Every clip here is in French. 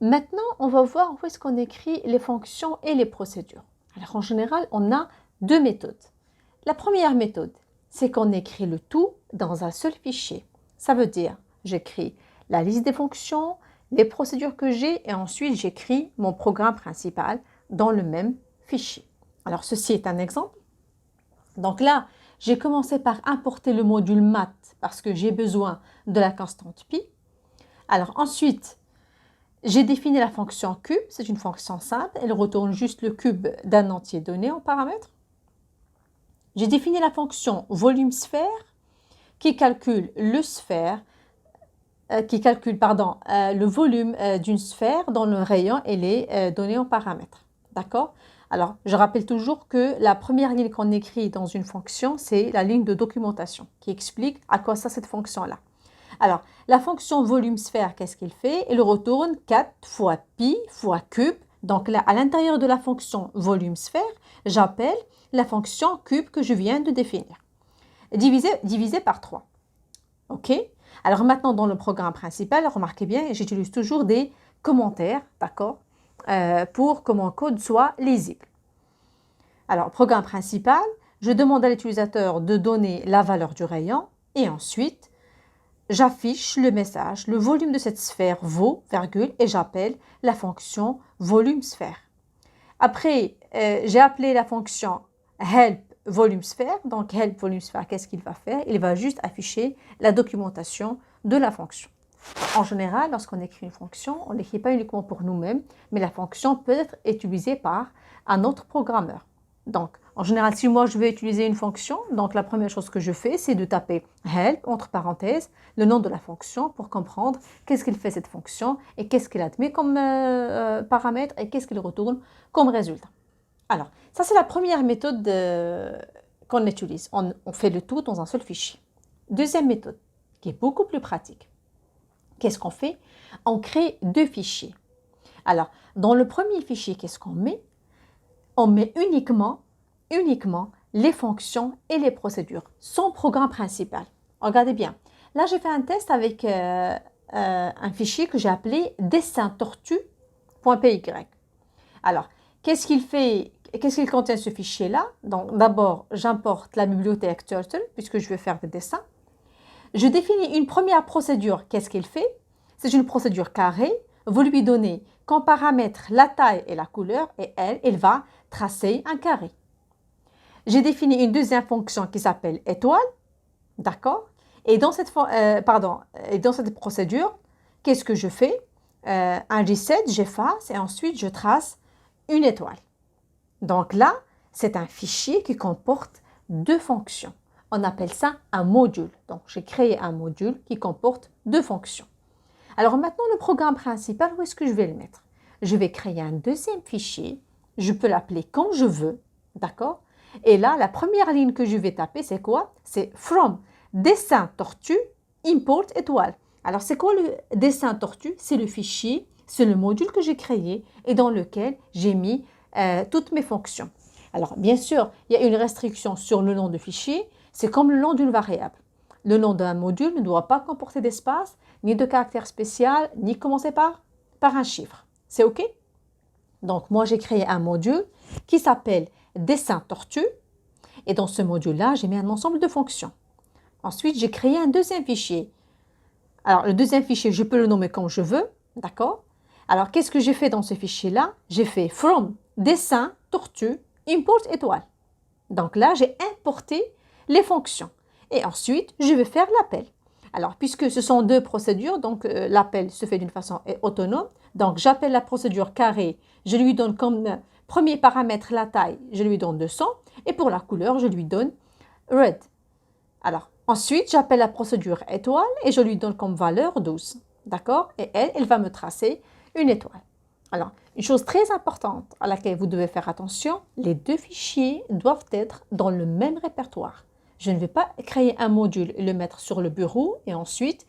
Maintenant, on va voir où est-ce qu'on écrit les fonctions et les procédures. Alors, en général, on a deux méthodes. La première méthode, c'est qu'on écrit le tout dans un seul fichier. Ça veut dire, j'écris la liste des fonctions, les procédures que j'ai et ensuite j'écris mon programme principal dans le même fichier. Alors, ceci est un exemple. Donc là, j'ai commencé par importer le module maths parce que j'ai besoin de la constante pi. Alors ensuite, j'ai défini la fonction cube, c'est une fonction simple, elle retourne juste le cube d'un entier donné en paramètres. J'ai défini la fonction volume sphère qui calcule le volume d'une sphère dont le rayon est donné en paramètres. D'accord? Alors, je rappelle toujours que la première ligne qu'on écrit dans une fonction, c'est la ligne de documentation qui explique à quoi sert cette fonction-là. Alors, la fonction volume sphère, qu'est-ce qu'il fait? Il retourne 4 fois pi fois cube. Donc là, à l'intérieur de la fonction volume sphère, j'appelle la fonction cube que je viens de définir, divisé par 3. OK? Alors maintenant, dans le programme principal, remarquez bien, j'utilise toujours des commentaires, d'accord, pour que mon code soit lisible. Alors, programme principal, je demande à l'utilisateur de donner la valeur du rayon et ensuite, j'affiche le message, le volume de cette sphère vaut, virgule, et j'appelle la fonction volume sphère. Après, j'ai appelé la fonction help volume sphère. Donc, help volume sphère, qu'est-ce qu'il va faire? Il va juste afficher la documentation de la fonction. En général, lorsqu'on écrit une fonction, on n'écrit pas uniquement pour nous-mêmes, mais la fonction peut être utilisée par un autre programmeur. Donc, en général, si moi je veux utiliser une fonction, donc la première chose que je fais, c'est de taper help, entre parenthèses, le nom de la fonction pour comprendre qu'est-ce qu'il fait cette fonction et qu'est-ce qu'il admet comme paramètre et qu'est-ce qu'il retourne comme résultat. Alors, ça c'est la première méthode qu'on utilise. On fait le tout dans un seul fichier. Deuxième méthode, qui est beaucoup plus pratique. Qu'est-ce qu'on fait? On crée deux fichiers. Alors, dans le premier fichier, qu'est-ce qu'on met? On met uniquement les fonctions et les procédures, son programme principal. Regardez bien. Là, j'ai fait un test avec un fichier que j'ai appelé dessin-tortue.py. Alors, qu'est-ce qu'il fait? Qu'est-ce qu'il contient ce fichier-là? Donc, d'abord, j'importe la bibliothèque Turtle, puisque je vais faire des dessins. Je définis une première procédure. Qu'est-ce qu'il fait? C'est une procédure carrée. Vous lui donnez comme paramètre la taille et la couleur et elle va tracer un carré. J'ai défini une deuxième fonction qui s'appelle étoile. D'accord? Et dans cette procédure, qu'est-ce que je fais? Un reset, j'efface et ensuite je trace une étoile. Donc là, c'est un fichier qui comporte deux fonctions. On appelle ça un module. Donc, j'ai créé un module qui comporte deux fonctions. Alors maintenant, le programme principal, où est-ce que je vais le mettre? Je vais créer un deuxième fichier. Je peux l'appeler quand je veux. D'accord? Et là, la première ligne que je vais taper, c'est quoi? C'est from dessin tortue import étoile. Alors, c'est quoi le dessin tortue? C'est le fichier, c'est le module que j'ai créé et dans lequel j'ai mis toutes mes fonctions. Alors, bien sûr, il y a une restriction sur le nom de fichier. C'est comme le nom d'une variable. Le nom d'un module ne doit pas comporter d'espace, ni de caractère spécial, ni commencer par un chiffre. C'est OK? Donc, moi, j'ai créé un module qui s'appelle dessin tortue. Et dans ce module-là, j'ai mis un ensemble de fonctions. Ensuite, j'ai créé un deuxième fichier. Alors, le deuxième fichier, je peux le nommer comme je veux. D'accord? Alors, qu'est-ce que j'ai fait dans ce fichier-là? J'ai fait from dessin tortue import étoile. Donc là, j'ai importé les fonctions. Et ensuite, je vais faire l'appel. Alors, puisque ce sont deux procédures, donc l'appel se fait d'une façon autonome. Donc, j'appelle la procédure carré. Je lui donne comme premier paramètre la taille. Je lui donne 200. Et pour la couleur, je lui donne red. Alors, ensuite, j'appelle la procédure étoile et je lui donne comme valeur 12. D'accord? Et elle va me tracer une étoile. Alors, une chose très importante à laquelle vous devez faire attention, les deux fichiers doivent être dans le même répertoire. Je ne vais pas créer un module et le mettre sur le bureau et ensuite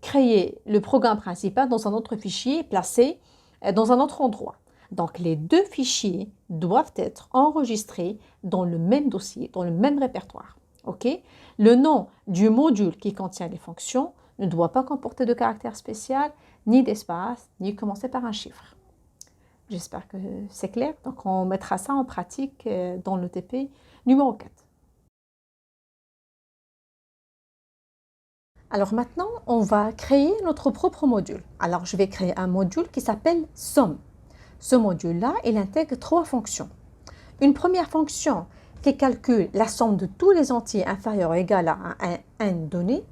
créer le programme principal dans un autre fichier placé dans un autre endroit. Donc, les deux fichiers doivent être enregistrés dans le même dossier, dans le même répertoire. Okay? Le nom du module qui contient les fonctions ne doit pas comporter de caractère spécial ni d'espace, ni commencer par un chiffre. J'espère que c'est clair. Donc, on mettra ça en pratique dans le TP numéro 4. Alors maintenant, on va créer notre propre module. Alors, je vais créer un module qui s'appelle somme. Ce module-là, il intègre 3 fonctions. Une première fonction qui calcule la somme de tous les entiers inférieurs ou égal à un n donné.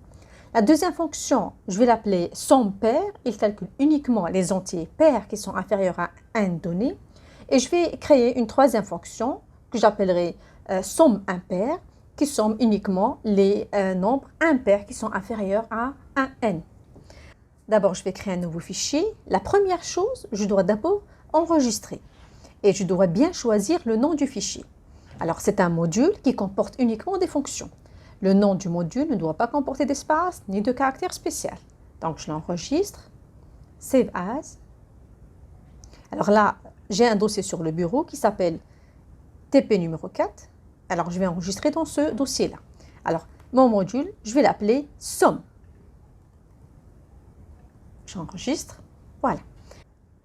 La deuxième fonction, je vais l'appeler somme paire. Il calcule uniquement les entiers pairs qui sont inférieurs à n donné. Et je vais créer une troisième fonction que j'appellerai somme impaire, qui somme uniquement les nombres impairs qui sont inférieurs à un n. D'abord, je vais créer un nouveau fichier. La première chose, je dois d'abord enregistrer. Et je dois bien choisir le nom du fichier. Alors, c'est un module qui comporte uniquement des fonctions. Le nom du module ne doit pas comporter d'espace ni de caractère spécial. Donc, je l'enregistre. Save as. Alors là, j'ai un dossier sur le bureau qui s'appelle TP numéro 4. Alors, je vais enregistrer dans ce dossier-là. Alors, mon module, je vais l'appeler somme. J'enregistre. Voilà.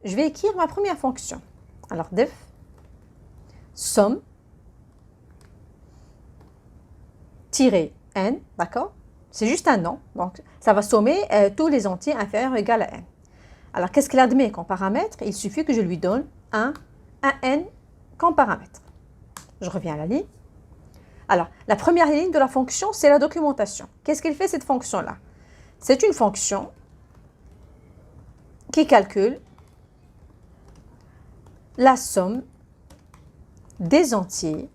Je vais écrire ma première fonction. Alors, def somme n, d'accord? C'est juste un nom. Donc, ça va sommer tous les entiers inférieurs ou égal à n. Alors, qu'est-ce qu'il admet comme paramètre? Il suffit que je lui donne un n comme paramètre. Je reviens à la ligne. Alors, la première ligne de la fonction, c'est la documentation. Qu'est-ce qu'il fait cette fonction-là? C'est une fonction qui calcule la somme des entiers,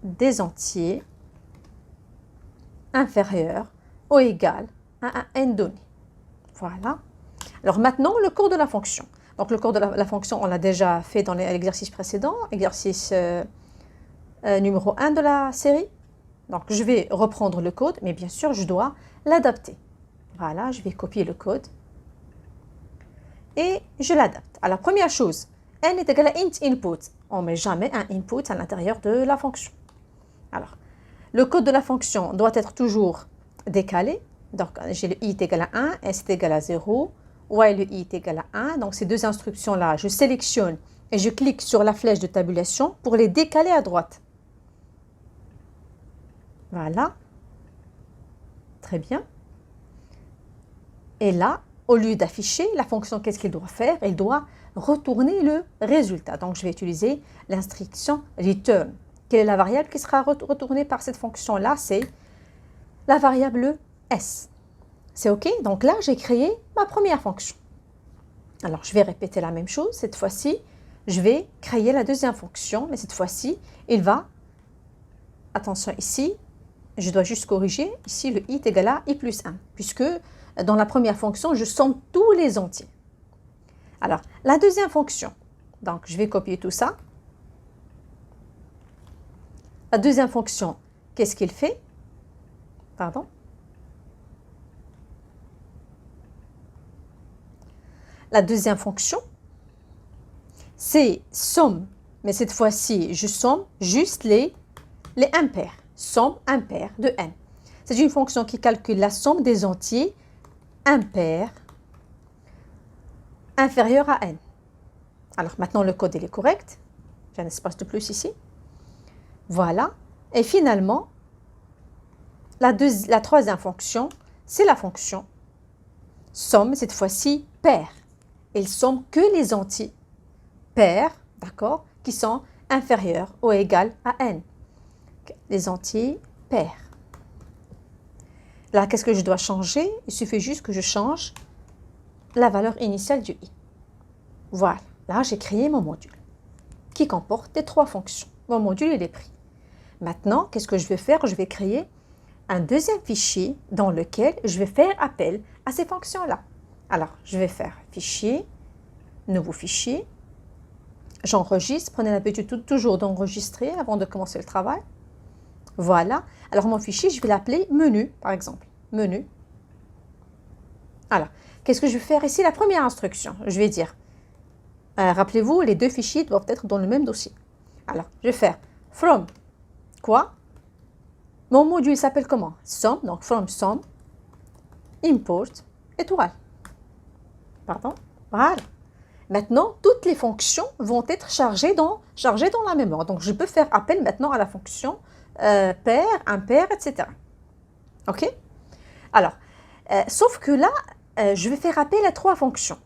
des entiers inférieurs ou égal à un n donné. Voilà. Alors maintenant, le cours de la fonction. Donc le cours de la fonction, on l'a déjà fait dans l'exercice précédent, exercice numéro 1 de la série. Donc je vais reprendre le code, mais bien sûr, je dois l'adapter. Voilà, je vais copier le code et je l'adapte. Alors première chose, n est égal à int input. On ne met jamais un input à l'intérieur de la fonction. Alors, le code de la fonction doit être toujours décalé. Donc, j'ai le i est égal à 1, s est égal à 0, while le i est égal à 1. Donc, ces deux instructions-là, je sélectionne et je clique sur la flèche de tabulation pour les décaler à droite. Voilà. Très bien. Et là, au lieu d'afficher, la fonction, qu'est-ce qu'elle doit faire? Elle doit retourner le résultat. Donc, je vais utiliser l'instruction return. Quelle est la variable qui sera retournée par cette fonction-là? C'est la variable s. C'est OK? Donc là, j'ai créé ma première fonction. Alors, je vais répéter la même chose. Cette fois-ci, je vais créer la deuxième fonction. Mais cette fois-ci, il va... Attention ici, je dois juste corriger. Ici, le i est égal à i plus 1. Puisque dans la première fonction, je somme tous les entiers. Alors, la deuxième fonction. Donc, je vais copier tout ça. La deuxième fonction, qu'est-ce qu'il fait? Pardon. La deuxième fonction, c'est somme. Mais cette fois-ci, je somme juste les impairs. Somme impair de n. C'est une fonction qui calcule la somme des entiers impairs inférieurs à n. Alors maintenant, le code il est correct. J'ai un espace de plus ici. Voilà. Et finalement, la troisième fonction, c'est la fonction somme, cette fois-ci, paire. Elle somme que les entiers pairs, d'accord, qui sont inférieurs ou égaux à n. Les entiers pairs. Là, qu'est-ce que je dois changer? Il suffit juste que je change la valeur initiale du i. Voilà. Là, j'ai créé mon module qui comporte les 3 fonctions. Mon module, il est pris. Maintenant, qu'est-ce que je vais faire? Je vais créer un deuxième fichier dans lequel je vais faire appel à ces fonctions-là. Alors, je vais faire fichier, nouveau fichier. J'enregistre. Prenez l'habitude toujours d'enregistrer avant de commencer le travail. Voilà. Alors, mon fichier, je vais l'appeler menu, par exemple. Menu. Alors, qu'est-ce que je vais faire ici? La première instruction, je vais dire, rappelez-vous, les deux fichiers doivent être dans le même dossier. Alors, je vais faire from quoi? Mon module s'appelle comment? Somme, donc from somme, import étoile. Pardon, voilà. Maintenant, toutes les fonctions vont être chargées dans la mémoire. Donc, je peux faire appel maintenant à la fonction pair, impair, etc. OK? Alors, sauf que là, je vais faire appel à 3 fonctions.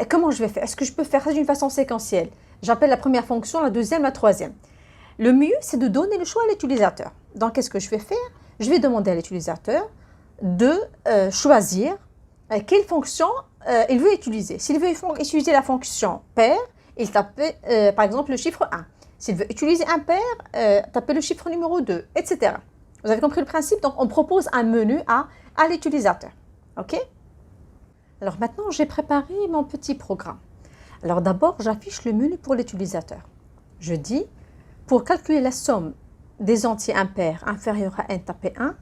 Comment je vais faire? Est-ce que je peux faire ça d'une façon séquentielle? J'appelle la première fonction, la deuxième, la troisième. Le mieux, c'est de donner le choix à l'utilisateur. Donc, qu'est-ce que je vais faire? Je vais demander à l'utilisateur de choisir quelle fonction il veut utiliser. S'il veut utiliser la fonction pair, il tape par exemple le chiffre 1. S'il veut utiliser impair, taper le chiffre numéro 2, etc. Vous avez compris le principe? Donc, on propose un menu à l'utilisateur. OK? Alors maintenant, j'ai préparé mon petit programme. Alors d'abord, j'affiche le menu pour l'utilisateur. Je dis, pour calculer la somme des entiers impairs inférieurs à n, tapez 1.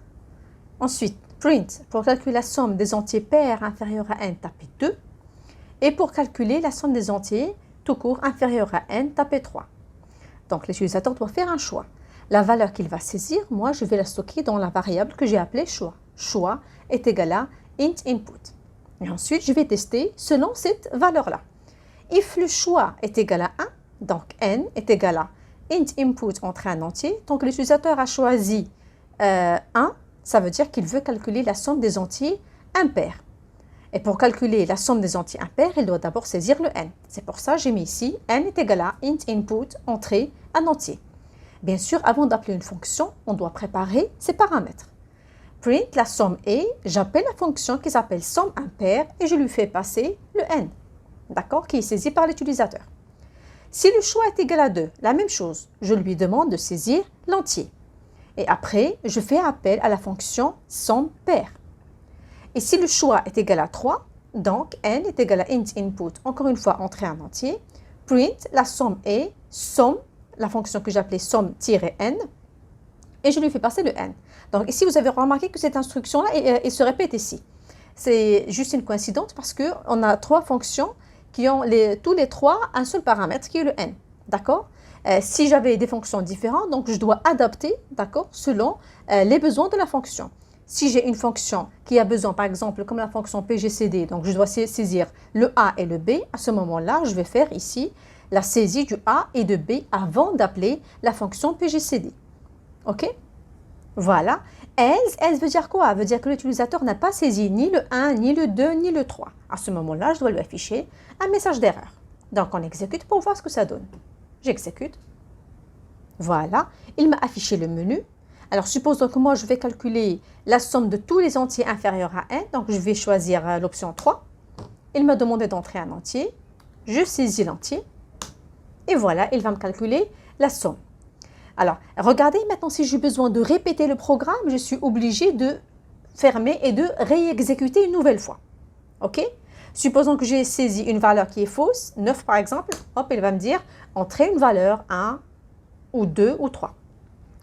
Ensuite, print, pour calculer la somme des entiers pairs inférieurs à n, tapez 2. Et pour calculer la somme des entiers tout court inférieurs à n, tapez 3. Donc l'utilisateur doit faire un choix. La valeur qu'il va saisir, moi, je vais la stocker dans la variable que j'ai appelée choix. Choix est égal à int input. Et ensuite, je vais tester selon cette valeur-là. If le choix est égal à 1, donc n est égal à int input entrée en entier. Donc l'utilisateur a choisi 1, ça veut dire qu'il veut calculer la somme des entiers impairs. Et pour calculer la somme des entiers impairs, il doit d'abord saisir le n. C'est pour ça que j'ai mis ici n est égal à int input entrée en entier. Bien sûr, avant d'appeler une fonction, on doit préparer ses paramètres. Print la somme est, j'appelle la fonction qui s'appelle somme impair et je lui fais passer le n, d'accord, qui est saisi par l'utilisateur. Si le choix est égal à 2, la même chose, je lui demande de saisir l'entier. Et après, je fais appel à la fonction somme pair. Et si le choix est égal à 3, donc n est égal à int input, encore une fois entrée en entier, print la somme est somme, la fonction que j'appelais somme-n, et je lui fais passer le n. Donc ici, vous avez remarqué que cette instruction-là, elle se répète ici. C'est juste une coïncidence parce qu'on a 3 fonctions qui ont tous les 3 un seul paramètre qui est le n. D'accord? Si j'avais des fonctions différentes, donc je dois adapter, d'accord, selon les besoins de la fonction. Si j'ai une fonction qui a besoin, par exemple, comme la fonction PGCD, donc je dois saisir le A et le B, à ce moment-là, je vais faire ici la saisie du A et de B avant d'appeler la fonction PGCD. OK? Voilà. Else veut dire quoi? Elle veut dire que l'utilisateur n'a pas saisi ni le 1, ni le 2, ni le 3. À ce moment-là, je dois lui afficher un message d'erreur. Donc, on exécute pour voir ce que ça donne. J'exécute. Voilà. Il m'a affiché le menu. Alors, supposons que moi, je vais calculer la somme de tous les entiers inférieurs à n. Donc, je vais choisir l'option 3. Il m'a demandé d'entrer un entier. Je saisis l'entier. Et voilà, il va me calculer la somme. Alors, regardez maintenant, si j'ai besoin de répéter le programme, je suis obligée de fermer et de réexécuter une nouvelle fois. OK? Supposons que j'ai saisi une valeur qui est fausse, 9 par exemple, hop, il va me dire, entrez une valeur 1 ou 2 ou 3.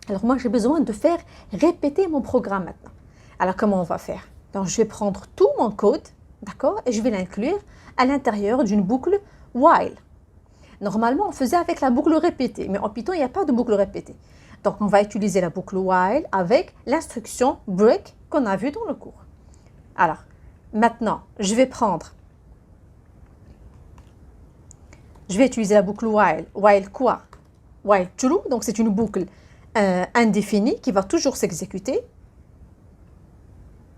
Alors moi, j'ai besoin de faire répéter mon programme maintenant. Alors, comment on va faire? Donc, je vais prendre tout mon code, d'accord, et je vais l'inclure à l'intérieur d'une boucle while. Normalement, on faisait avec la boucle répétée, mais en Python, il n'y a pas de boucle répétée. Donc, on va utiliser la boucle while avec l'instruction break qu'on a vue dans le cours. Alors, maintenant, je vais utiliser la boucle while. While quoi? While true, donc c'est une boucle indéfinie qui va toujours s'exécuter.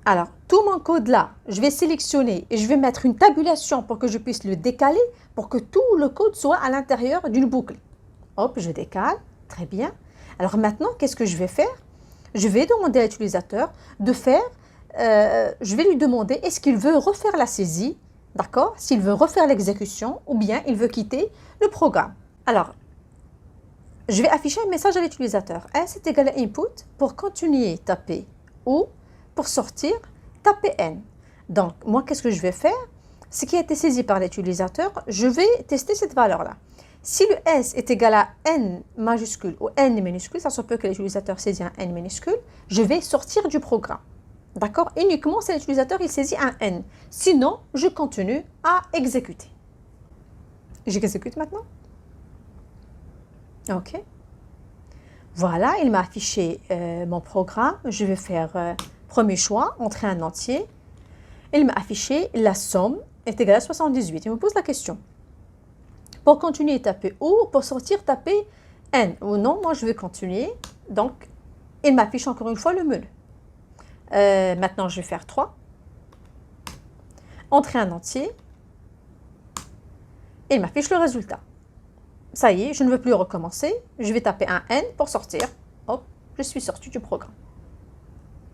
Alors, tout mon code là, je vais sélectionner et je vais mettre une tabulation pour que je puisse le décaler pour que tout le code soit à l'intérieur d'une boucle. Hop, je décale, très bien. Alors maintenant, qu'est-ce que je vais faire? Je vais demander à l'utilisateur de faire, je vais lui demander est-ce qu'il veut refaire la saisie, d'accord? S'il veut refaire l'exécution ou bien il veut quitter le programme. Alors, je vais afficher un message à l'utilisateur. S est égal à input. Pour continuer, tapez ou pour sortir, tapez N. Donc, moi, qu'est-ce que je vais faire? Ce qui a été saisi par l'utilisateur, je vais tester cette valeur-là. Si le S est égal à N majuscule ou N minuscule, ça se peut que l'utilisateur saisit un N minuscule, je vais sortir du programme. D'accord? Uniquement si l'utilisateur il saisit un N. Sinon, je continue à exécuter. J'exécute maintenant. OK. Voilà, il m'a affiché mon programme. Je vais faire premier choix, entrer un entier. il m'a affiché la somme est égale à 78. Il me pose la question. Pour continuer, taper ou pour sortir, taper N. Ou non, moi je vais continuer. Donc, il m'affiche encore une fois le menu. Maintenant, je vais faire 3. Entrer un entier. Il m'affiche le résultat. Ça y est, je ne veux plus recommencer. Je vais taper un N pour sortir. Hop, je suis sortie du programme.